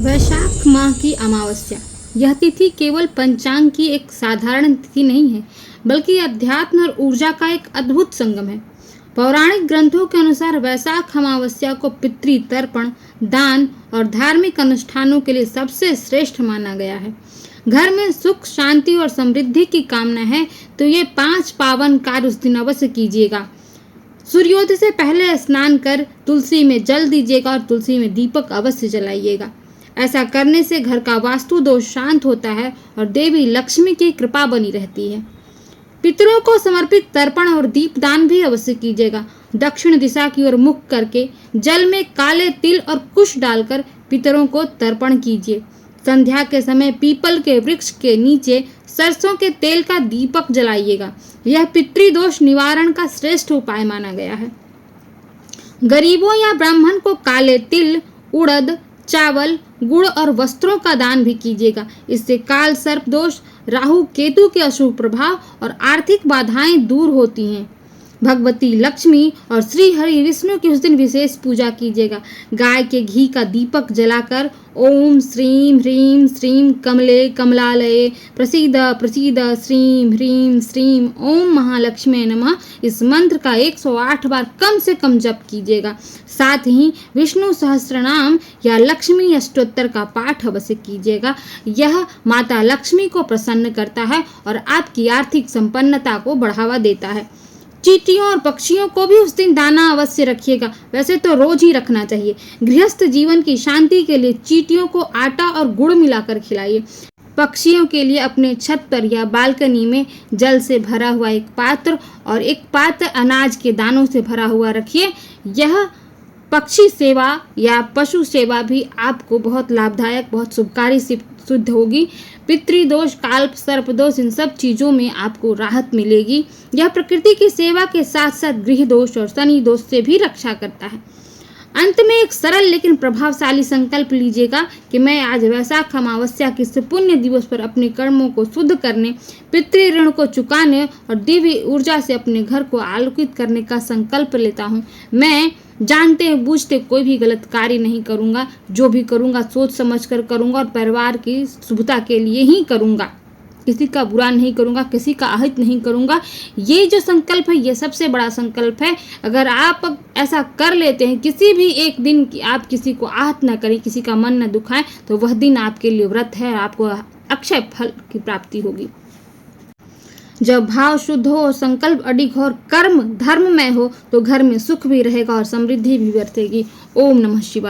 वैशाख माह की अमावस्या। यह तिथि केवल पंचांग की एक साधारण तिथि नहीं है, बल्कि अध्यात्म और ऊर्जा का एक अद्भुत संगम है। पौराणिक ग्रंथों के अनुसार वैशाख अमावस्या को पितृ तर्पण, दान और धार्मिक अनुष्ठानों के लिए सबसे श्रेष्ठ माना गया है। घर में सुख, शांति और समृद्धि की कामना है तो ये 5 पावन कार्य उस दिन अवश्य कीजिएगा। सूर्योदय से पहले स्नान कर तुलसी में जल दीजिएगा और तुलसी में दीपक अवश्य जलाइएगा। ऐसा करने से घर का वास्तु दोष शांत होता है और देवी लक्ष्मी की कृपा बनी रहती है। पितरों को समर्पित तर्पण और दीपदान भी अवश्य कीजिएगा। दक्षिण दिशा की ओर मुख करके जल में काले तिल और कुश डालकर पितरों को तर्पण कीजिए। संध्या के समय पीपल के वृक्ष के नीचे सरसों के तेल का दीपक जलाइएगा। यह पितृदोष निवारण का श्रेष्ठ उपाय माना गया है। गरीबों या ब्राह्मण को काले तिल, उड़द, चावल, गुड़ और वस्त्रों का दान भी कीजिएगा। इससे काल सर्प दोष, राहु केतु के अशुभ प्रभाव और आर्थिक बाधाएं दूर होती हैं। भगवती लक्ष्मी और श्री हरि विष्णु की उस दिन विशेष पूजा कीजिएगा। गाय के घी का दीपक जलाकर ओम श्रीम ह्रीम श्रीम कमले कमलालये प्रसीद प्रसीद श्रीम ह्रीम श्रीम ओम महालक्ष्मी नमः इस मंत्र का 108 बार कम से कम जप कीजिएगा। साथ ही विष्णु सहस्त्रनाम या लक्ष्मी अष्टोत्तर का पाठ अवश्य कीजिएगा। यह माता लक्ष्मी को प्रसन्न करता है और आपकी आर्थिक संपन्नता को बढ़ावा देता है। चींटियों और पक्षियों को भी उस दिन दाना अवश्य रखिएगा। वैसे तो रोज ही रखना चाहिए। गृहस्थ जीवन की शांति के लिए चींटियों को आटा और गुड़ मिलाकर खिलाइए। पक्षियों के लिए अपने छत पर या बालकनी में जल से भरा हुआ एक पात्र और एक पात्र अनाज के दानों से भरा हुआ रखिए। यह पक्षी सेवा या पशु सेवा भी आपको बहुत लाभदायक, बहुत शुभकारी सिद्ध होगी। पितृदोष, काल्प सर्प दोष, इन सब चीज़ों में आपको राहत मिलेगी। यह प्रकृति की सेवा के साथ साथ गृह दोष और शनि दोष से भी रक्षा करता है। अंत में एक सरल लेकिन प्रभावशाली संकल्प लीजिएगा कि मैं आज वैशाख अमावस्या के इस पुण्य दिवस पर अपने कर्मों को शुद्ध करने, पितृ ऋण को चुकाने और दिव्य ऊर्जा से अपने घर को आलोकित करने का संकल्प लेता हूँ। मैं जानते बूझते कोई भी गलत कार्य नहीं करूँगा। जो भी करूँगा सोच समझ कर करूँगा और परिवार की शुभता के लिए ही करूँगा। किसी का बुरा नहीं करूँगा, किसी का अहित नहीं करूँगा। ये जो संकल्प है, ये सबसे बड़ा संकल्प है। अगर आप ऐसा कर लेते हैं किसी भी एक दिन कि आप किसी को आहत न करें, किसी का मन न दुखाएं, तो वह दिन आपके लिए व्रत है। आपको अक्षय फल की प्राप्ति होगी। जब भाव शुद्ध हो और संकल्प अडिग हो और कर्म धर्ममय हो तो घर में सुख भी रहेगा और समृद्धि भी बरसेगी। ओम नमः शिवाय।